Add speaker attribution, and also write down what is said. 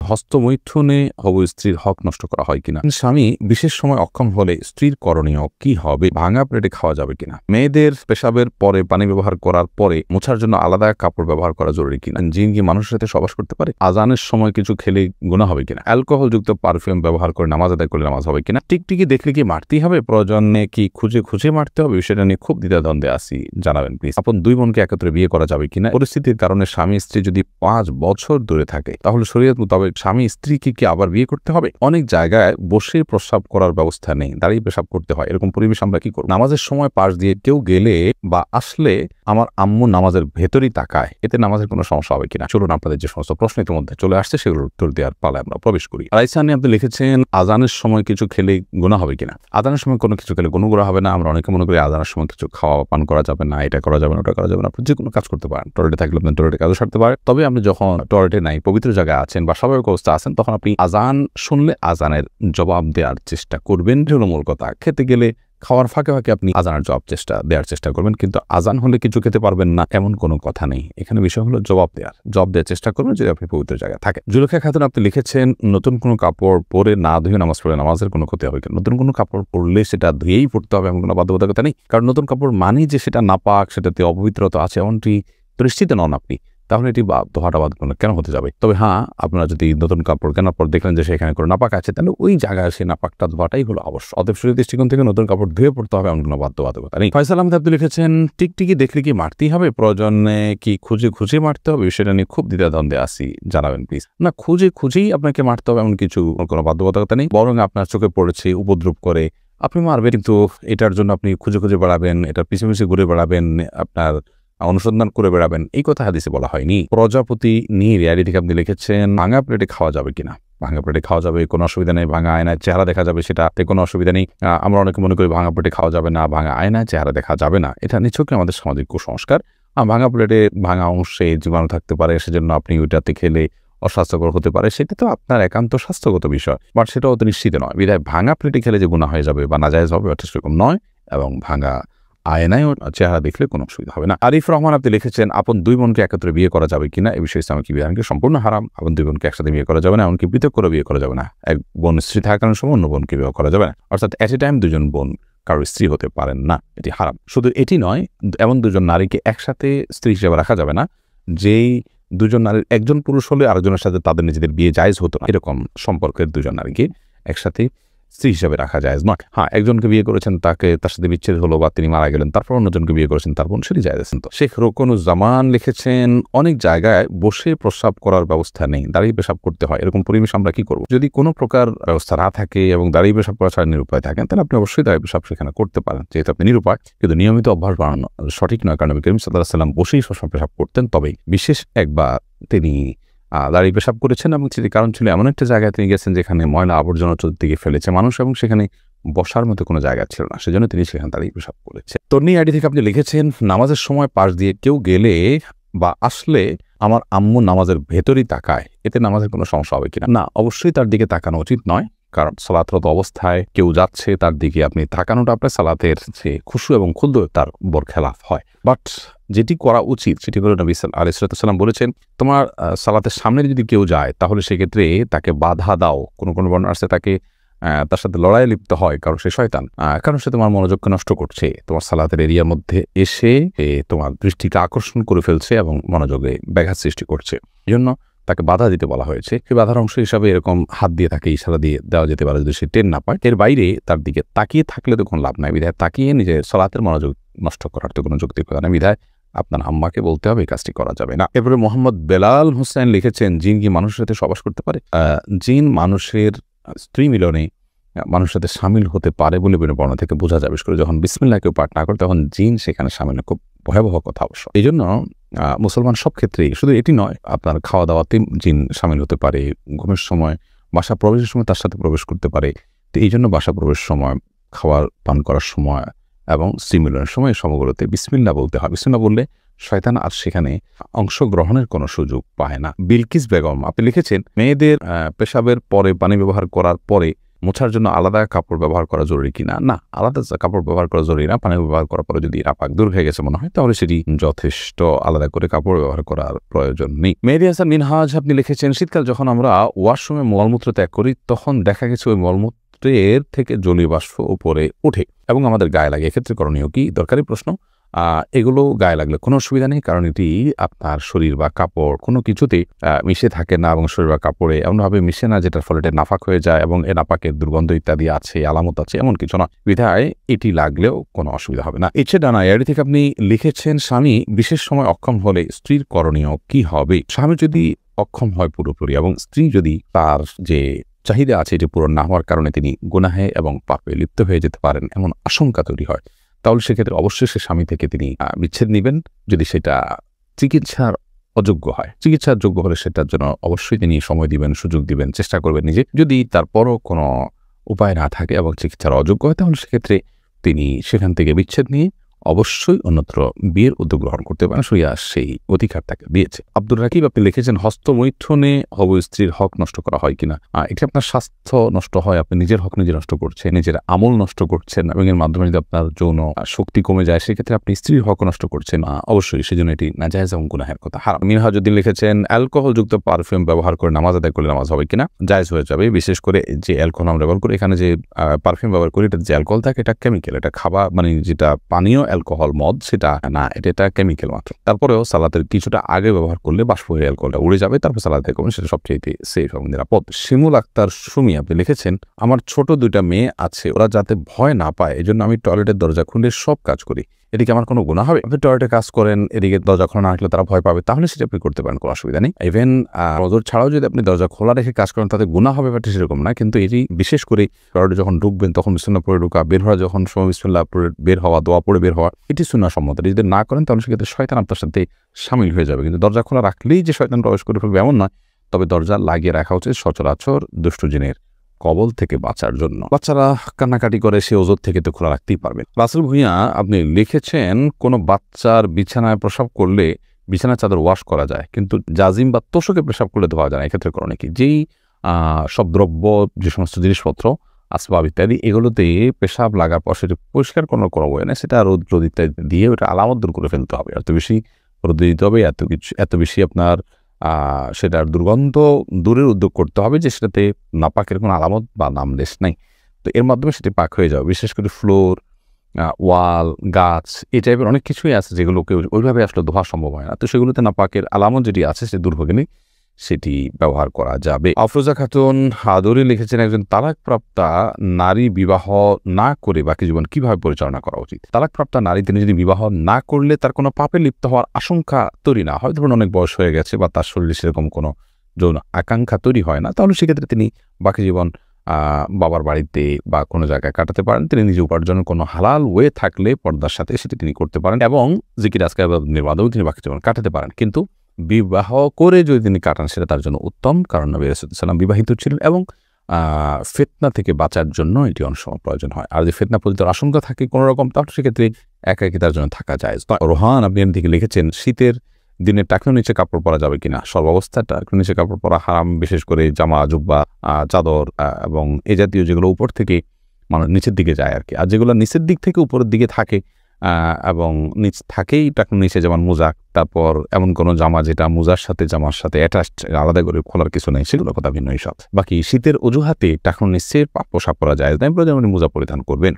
Speaker 1: হস্তমৈথুনে হবু স্ত্রীর হক নষ্ট করা হয় কিনা, স্বামী বিশেষ সময় অক্ষম হলে স্ত্রীর করণীয় কি হবে, ভাঙা প্লেটে খাওয়া যাবে কিনা, মেয়েদের পেশাবের পরে পানি ব্যবহার করার পরে মোছার জন্য আলাদা কাপড় ব্যবহার করা জরুরি কিনা, জিন কি মানুষের সাথে সবাস করতে পারে, আজানের সময় কিছু খেলে গুনাহ হবে কিনা, অ্যালকোহল যুক্ত পারফিউম ব্যবহার করে নামাজ আদায় করলে নামাজ হবে কিনা, টিকটিকি দেখলে কি মারতেই হবে, প্রয়োজনে কি খুঁজে খুঁজে মারতে হবে, সেটা নিয়ে খুব দ্বিধাদ্বন্দ্বে আসি, জানাবেন প্লিজ। আপন দুই বোনকে একত্রে বিয়ে করা যাবে কিনা, পরিস্থিতির কারণে স্বামী স্ত্রী যদি 5 বছর দূরে থাকে তাহলে শরীয়ত মোতাবেক স্বামী স্ত্রীকে কি আবার বিয়ে করতে হবে? অনেক জায়গায় বসে প্রস্রাব করার ব্যবস্থা নেই, দাঁড়িয়ে পেশাব করতে হয়, এরকম পরিবেশ আমরা কি করব? নামাজের সময় পাশ দিয়ে কেউ গেলে বা আসলে আমার আম্মু নামাজের ভেতরই তাকায়, এতে নামাজের কোনো সমস্যা হবে কিনা? চলুন আপনাদের যে সমস্ত প্রশ্ন ইতিমধ্যে চলে আসছে সেগুলোর উত্তর দেওয়ার পালায় আমরা প্রবেশ করি। রাইসানি আপনি লিখেছেন আজানের সময় কিছু খেলে গুনাহ হবে কিনা। আজানের সময় কোনো কিছু খেলে কোনো গুনাহ হবে না। আমরা অনেকে মনে করি আজানের সময় কিছু খাওয়া পান করা যাবে না, এটা করা যাবে না, ওটা করা যাবে না। আপনি যে কোনো কাজ করতে পারেন, টয়লেটে থাকলে আপনি টয়লেটে কাজও সারতে পারেন। তবে আপনি যখন টয়লেটে নাই, পবিত্র জায়গায় আছেন বা স্বাভাবিক অবস্থা আছেন, তখন আপনি আজান শুনলে আজানের জবাব দেওয়ার চেষ্টা করবেন। এটা হলো মূল কথা। খেতে গেলে খাওয়ার ফাঁকে ফাঁকে আপনি আজানের দেওয়ার চেষ্টা করবেন, কিন্তু আজান হলে কিছু খেতে পারবেন না এমন কোনো কথা নেই। এখানে বিষয় হলো জবাব দেওয়ার চেষ্টা করবেন যদি আপনি পবিত্র জায়গায় থাকেন। জুলেখা খাতুন আপনি লিখেছেন নতুন কোনো কাপড় পরে না ধুয়ে নামাজ পড়লে নামাজের কোনো ক্ষতি হবে কিনা। নতুন কোনো কাপড় পরলে সেটা ধুয়েই পড়তে হবে এমন কোনো বাধ্যবাধকতা নেই, কারণ নতুন কাপড় মানেই যে সেটা নাপাক, সেটাতে অপবিত্রতা আছে এমনটি নিশ্চিত নন আপনি, তাহলে এটি ধোয়াটা বাদ কেন হতে যাবে? তবে হ্যাঁ, আপনারা যদি নতুন কাপড় কেনার পর দেখলেন যে সেখানে কোনো নাপাক আছে, তাহলে ওই জায়গায় সেই নাপাকটা ধোয়াটাই হলো অবশ্য। অতএব শরীর দৃষ্টিকোণ থেকে নতুন কাপড় ধুয়ে পড়তে হবে এমন কোনো বাধ্যবাধকতা নেই। ফয়সাল আহমেদ আপনি লিখেছেন টিকটিকি দেখলে কি মারতেই হবে, প্রয়োজনে কি খুঁজে খুঁজে মারতে হবে, সেটা নিয়ে খুব দ্বিধাদ্বন্দ্বে আসি, জানাবেন প্লিজ। না, খুঁজে খুঁজেই আপনাকে মারতে হবে এমন কিছু কোনো বাধ্যবাধকতা নেই, বরং আপনার চোখে পড়েছে উপদ্রব করে আপনি মারবেন, কিন্তু এটার জন্য আপনি খুঁজে খুঁজে বেড়াবেন, এটার পিছিয়ে পিছিয়ে ঘুরে বেড়াবেন, আপনার অনুসন্ধান করে বেড়াবেন, এই কথা হাদিসে বলা হয়নি। প্রজাপতি নিয়ে রিয়ালি থেকে আপনি লিখেছেন ভাঙা প্লেটে খাওয়া যাবে কিনা। ভাঙা প্লেটে খাওয়া যাবে, কোনো অসুবিধা নেই। ভাঙা আয়নায় চেহারা দেখা যাবে, সেটাতে কোনো অসুবিধা নেই। আমরা অনেকে মনে করি ভাঙা প্লেটে খাওয়া যাবে না, ভাঙা আয়নায় চেহারা দেখা যাবে না, এটা নিছকই আমাদের সামাজিক কুসংস্কার। ভাঙা প্লেটে ভাঙা অংশে জীবাণু থাকতে পারে, সেজন্য আপনি ওইটাতে খেলে অস্বাস্থ্যকর হতে পারে, সেটা তো আপনার একান্ত স্বাস্থ্যগত বিষয়, বাট সেটাও তো নিশ্চিত নয়। বিধায় ভাঙা প্লেটে খেলে যে গুনাহ হয়ে যাবে বা নাজায়েজ হবে অর্থাৎ সেরকম নয়, এবং ভাঙা আয়নায় চেহারা দেখলে কোনো অসুবিধা হবে না। আরিফ রহমান আপনি লিখেছেন আপন দুই বোনকে একত্রে বিয়ে করা যাবে কিনা, এই বিষয়ে ইসলামিক বিধানকে সম্পূর্ণ হারাম। আপন দুই বোনকে একসাথে বিয়ে করা যাবে না, এমনকি পৃথক করে বিয়ে করা যাবে না। এক বোন স্ত্রী থাকার সময় অন্য বোনকে বিয়ে করা যাবে না, অর্থাৎ এট এ টাইম দুজন বোন কারো স্ত্রী হতে পারেন না, এটি হারাম। শুধু এটি নয়, এমন দুজন নারীকে একসাথে স্ত্রী হিসেবে রাখা যাবে না যেই দুজন নারীর একজন পুরুষ হলে আরেকজনের সাথে তাদের নিজেদের বিয়ে জায়েজ হতো না, এরকম সম্পর্কের দুজন নারীকে একসাথে স্ত্রী হিসাবে রাখা যায় নয়। হ্যাঁ, একজনকে বিয়ে করেছেন, তার সাথে বিচ্ছেদ হলো বা তিনি মারা গেলেন, তারপর অন্যজনকে বিয়ে করেছেন, তার বোন, সেটি জায়েজ তো। শেখ রোকনুজ্জামান লিখেছেন অনেক জায়গায় বসে প্রস্রাব করার ব্যবস্থা নেই, দাঁড়িয়ে পেশাব করতে হয়, এরকম পরিবেশ আমরা কি করব? যদি কোনো প্রকার ব্যবস্থা না থাকে এবং দাঁড়িয়ে পেশাব করা ছাড়া নিরুপায় থাকেন, তাহলে আপনি অবশ্যই দাঁড়িয়ে পেশাব সেখানে করতে পারেন, যেহেতু আপনি নিরুপায়। কিন্তু নিয়মিত অভ্যাস বানানো সঠিক নয়, কারণ নবী করিম সাল্লাল্লাহু আলাইহি ওয়াসাল্লাম বসেই সবসময় পেশাব করতেন। তবে বিশেষ একবার তিনি দাঁড়িয়ে পেশাব করেছেন এবং সেটি কারণ ছিল এমন একটা জায়গায় তিনি গেছেন যেখানে ময়লা আবর্জনা চতুর্দিকে ফেলেছে মানুষ এবং সেখানে বসার মতো কোনো জায়গা ছিল না, সেজন্য তিনি সেখানে দাঁড়িয়ে পেশাব করেছে। তন্নি আইডি থেকে আপনি লিখেছেন নামাজের সময় পাশ দিয়ে কেউ গেলে বা আসলে আমার আম্মু নামাজের ভেতরই তাকায়, এতে নামাজের কোনো সমস্যা হবে কিনা। না, অবশ্যই তার দিকে তাকানো উচিত নয়, কারণ সালাতরত অবস্থায় কেউ যাচ্ছে তার দিকে আপনি তাকানোটা আপনার সালাতের যে খুশু এবং খুলদ তার বরখেলাফ হয়। বাট যেটি করা উচিত সেটি হলো নবী আলাইহিস সালাম বলেছেন, তোমার সালাতের সামনে যদি কেউ যায় তাহলে সেক্ষেত্রে তাকে বাধা দাও। কোনো কোনো বর্ণনা আছে তাকে তার সাথে লড়াইয়ে লিপ্ত হয়, কারণ সে শয়তান, কারণ সে তোমার মনোযোগকে নষ্ট করছে, তোমার সালাতের এরিয়ার মধ্যে এসে তোমার দৃষ্টিকে আকর্ষণ করে ফেলছে এবং মনোযোগে ব্যাঘাত সৃষ্টি করছে। এই জন্য তাকে বাধা দিতে বলা হয়েছে। সেই বাধার অংশ হিসাবে এরকম হাত দিয়ে তাকে ইশারা দিয়ে দেওয়া যেতে পারে যদি সে টের না পায়। এর বাইরে তার দিকে তাকিয়ে থাকলে তো কোনো লাভ নাই, বিধায় তাকিয়ে নিজের সালাতের মনোযোগ নষ্ট করার তো কোনো যৌক্তিকতা নেই, বিধায় আপনার আম্মাকে বলতে হবে এই কাজটি করা যাবে না। এরপরে মোহাম্মদ বেলাল হোসেন লিখেছেন জিন কি মানুষের সাথে সবাস করতে পারে? জিন মানুষের স্ত্রী মিলনে মানুষের সাথে সামিল হতে পারে বলে বর্ণনা থেকে বোঝা যায়। বিশেষ করে যখন বিসমিল্লাহ কেউ পাঠ না করে তখন জিন সেখানে সামিল, খুব ভয়াবহ কথা অবশ্য। এই জন্য মুসলমান সব ক্ষেত্রেই, শুধু এটি নয়, আপনার খাওয়া দাওয়াতে জিন সামিল হতে পারে, ঘুমের সময়, বাসা প্রবেশের সময় তার সাথে প্রবেশ করতে পারে। তো এই জন্য বাসা প্রবেশের সময়, খাওয়ার পান করার সময় এবং স্ত্রী মিলনের সময় সময়গুলোতে বিসমিল্লাহ বলতে হয়। বিসমিল্লাহ বললে শয়তান আর সেখানে অংশগ্রহণের কোনো সুযোগ পায় না। বিলকিস বেগম আপনি লিখেছেন মেয়েদের পেশাবের পরে পানি ব্যবহার করার পরে মোছার জন্য আলাদা কাপড় ব্যবহার করা জরুরি কিনা? না, আলাদা কাপড় ব্যবহার করা জরুরি না। পানি ব্যবহার করার পরে যদি নাপাক দূর হয়ে গেছে মনে হয় তাহলে সেটি যথেষ্ট, আলাদা করে কাপড় ব্যবহার করার প্রয়োজন নেই। মেহেদী হাসান মিনহাজ আপনি লিখেছেন, শীতকাল যখন আমরা ওয়াশরুমে মলমূত্র ত্যাগ করি তখন দেখা গেছে ওই মলমূত্রের থেকে জলীয় বাষ্প উপরে ওঠে এবং আমাদের গায়ে লাগে, এক্ষেত্রে করণীয় কি? দরকারি প্রশ্ন। এগুলো গায়ে লাগলে কোনো অসুবিধা নেই, কারণ এটি আপনার শরীর বা কাপড় কোনো কিছুতেই মিশে থাকে না এবং শরীর বা কাপড়ে এমনভাবে মিশে না যেটার ফলে এটা নাপাক হয়ে যায় এবং এ নাপাকের দুর্গন্ধ ইত্যাদি আছে, আলামত আছে, এমন কিছু না। বিধায় এটি লাগলেও কোনো অসুবিধা হবে না। ইচ্ছে ডানা এর থেকে আপনি লিখেছেন, স্বামী বিশেষ সময় অক্ষম হলে স্ত্রীর করণীয় কি হবে? স্বামী যদি অক্ষম হয় পুরোপুরি এবং স্ত্রী যদি তার যে চাহিদা আছে এটি পূরণ না হওয়ার কারণে তিনি গুনাহে এবং পাপে লিপ্ত হয়ে যেতে পারেন এমন আশঙ্কা তৈরি হয়, তাহলে সেক্ষেত্রে অবশ্যই সে স্বামী থেকে তিনি বিচ্ছেদ নেবেন। যদি সেটা চিকিৎসার অযোগ্য হয়, চিকিৎসার যোগ্য হলে সেটার জন্য অবশ্যই তিনি সময় দিবেন, সুযোগ দিবেন, চেষ্টা করবেন নিজে। যদি তারপরও কোনো উপায় না থাকে এবং চিকিৎসার অযোগ্য হয় তাহলে সেক্ষেত্রে তিনি সেখান থেকে বিচ্ছেদ নিয়ে অবশ্যই অন্যত্র বিয়ের উদ্যোগ গ্রহণ করতে পারেন, সইয়া সেই অধিকার তাকে দিয়েছে। আব্দুর রাকিব আপনি লিখেছেন, হস্তমৈথুনে হবু স্ত্রীর হক নষ্ট করা হয় কিনা? এটি আপনার স্বাস্থ্য নষ্ট হয়, আপনি নিজের হক নিজে নষ্ট করছেন, নিজের আমল নষ্ট করছেন এবং এর মাধ্যমে যদি আপনার যৌন শক্তি কমে যায় সেক্ষেত্রে আপনি স্ত্রীর হক নষ্ট করছেন, অবশ্যই সেজন্য এটি নাজায়েজ এবং গুনাহের কথা হারাম। মিনহাজউদ্দিন লিখেছেন, অ্যালকোহলযুক্ত পারফিউম ব্যবহার করে নামাজ আদায় করলে নামাজ হবে কিনা? জায়েজ হয়ে যাবে, বিশেষ করে যে অ্যালকোহল আমরা ব্যবহার করি, এখানে যে পারফিউম ব্যবহার করি এটা যে অ্যালকোহল থাকে এটা কেমিক্যাল, এটা খাবার মানে যেটা পানীয় অ্যালকোহল মদ সেটা না, এটা কেমিক্যাল মাত্র। তারপরেও সালাতের কিছুটা আগে ব্যবহার করলে বাষ্প হয়ে অ্যালকোহলটা উড়ে যাবে, তারপর সালাতে করবেন, সেটা সবচেয়ে সেফ এবং নিরাপদ। শিমুল আক্তার সুমি আপনি লিখেছেন, আমার ছোট 2টা মেয়ে আছে, ওরা যাতে ভয় না পায় এজন্য আমি টয়লেটের দরজা খুলে সব কাজ করি, এদিকে আমার কোনো গুনাহ হবে? আপনি টয়লেটে কাজ করেন, এদিকে দরজা খোলা না রাখলে তারা ভয় পাবে, তাহলে সেটা আপনি করতে পারেন, কোনো অসুবিধা নেই। ইভেন নজর ছাড়াও যদি আপনি দরজা খোলা রেখে কাজ করেন তাতে গুনাহ হবে ব্যাপারটা সেরকম না, কিন্তু এটি বিশেষ করে টয়লেটে যখন ঢুকবেন তখন বিসমিল্লাহ পড়ে ঢোকা, বের হওয়া যখন সময় বিসমিল্লাহ পড়ে বের হওয়া, দোয়া পড়ে বের হওয়া, এটি সুন্নাহ সম্মত। যদি না করেন তাহলে সেক্ষেত্রে শয়তান আপনার সাথে শামিল হয়ে যাবে। কিন্তু দরজা খোলা রাখলেই যে শয়তান প্রবেশ করে ফেলবে এমন নয়, তবে দরজা লাগিয়ে রাখা উচিত সচরাচর দুষ্ট জিনের কবল থেকে বাঁচার জন্য। বাচ্চারা কান্নাকাটি করে, সে ওজোর থেকে তো খোলা রাখতেই পারবে। রাসেল ভুঁইয়া আপনি লিখেছেন, কোনো বাচ্চার বিছানায় প্রসাব করলে বিছানার চাদর ওয়াশ করা যায়, কিন্তু জাজিম বা তোষকে পেশাব করলে ধোয়া যায় না, এক্ষেত্রে করণীয় কি? যেই সব দ্রব্য, যে সমস্ত জিনিসপত্র, আসবাব ইত্যাদি এগুলোতে পেশাব লাগার পর সেটা পরিষ্কার কোনো বই না, সেটা রোদ ইত্যাদি দিয়ে ওটা আলামত দূর করে ফেলতে হবে। এত বেশি রোদ দিতে হবে, এত বেশি আপনার সেটার দুর্গন্ধ দূরের উদ্যোগ করতে হবে যে সেটাতে নাপাকের কোনো আলামত বা নামলেশ নাই। তো এর মাধ্যমে সেটি পাক হয়ে যাবে। বিশেষ করে ফ্লোর, ওয়াল, গাছ, এই টাইপের অনেক কিছুই আছে যেগুলোকে ওইভাবে আসলে ধোয়া সম্ভব হয় না। তো সেগুলোতে নাপাকের আলামত যেটি আছে সে দূর হয়ে গেলে সেটি ব্যবহার করা যাবে। আফরোজা খাতুন হাদুরি লিখেছেন, একজন তালাকপ্রাপ্তা নারী বিবাহ না করে বাকি জীবন কিভাবে পরিচালনা করা উচিত? তালাকপ্রাপ্তা নারী তিনি যদি বিবাহ না করলে তার কোনো পাপে লিপ্ত হওয়ার আশঙ্কা তৈরি না হয়, ধরুন অনেক বয়স হয়ে গেছে বা তার শরীরে সেরকম কোনো যৌন আকাঙ্ক্ষা তৈরি হয় না, তাহলে সেক্ষেত্রে তিনি বাকি জীবন বাবার বাড়িতে বা কোনো জায়গায় কাটাতে পারেন। তিনি নিজে উপার্জনের কোনো হালাল ওয়ে থাকলে পর্দার সাথে সেটি তিনি করতে পারেন এবং জিকির আজকার নির্বাদেও তিনি বাকি জীবন কাটাতে পারেন। কিন্তু বিবাহ করে যদি তিনি কাটান সেটা তার জন্য উত্তম, কারণ নবী রাসূলুল্লাহ সাল্লাল্লাহু আলাইহি ওয়াসাল্লাম বিবাহিত ছিলেন এবং ফিতনা থেকে বাঁচার জন্য এটি অনেক সময় প্রয়োজন হয়। আর যদি ফিতনা পতিতার আশঙ্কা থাকে কোনো রকম, তাহলে সেক্ষেত্রে একাকী তার জন্য থাকা যায়। রোহান আপনি এর দিকে লিখেছেন, শীতের দিনে টাকনুর নিচে কাপড় পরা যাবে কিনা? সর্বাবস্থায় টাকনুর নিচে কাপড় পরা হারাম, বিশেষ করে জামা, জুব্বা, চাদর এবং এ জাতীয় যেগুলো উপর থেকে মানে নিচের দিকে যায় আর কি। আর যেগুলো নিচের দিক থেকে উপরের দিকে থাকে এবং নিচ থাকেই টাকনুর নিচে, যেমন মোজা, তারপর এমন কোনো জামা যেটা মোজার সাথে জামার সাথে অ্যাটাচড, আলাদা করে খোলার কিছু নেই, সেগুলো কথা ভিন্ন। সব বাকি শীতের অজুহাতে টাকনুর নিচে পোশাক পরা যায়, তাই প্রয়োজন মোজা পরিধান করবেন।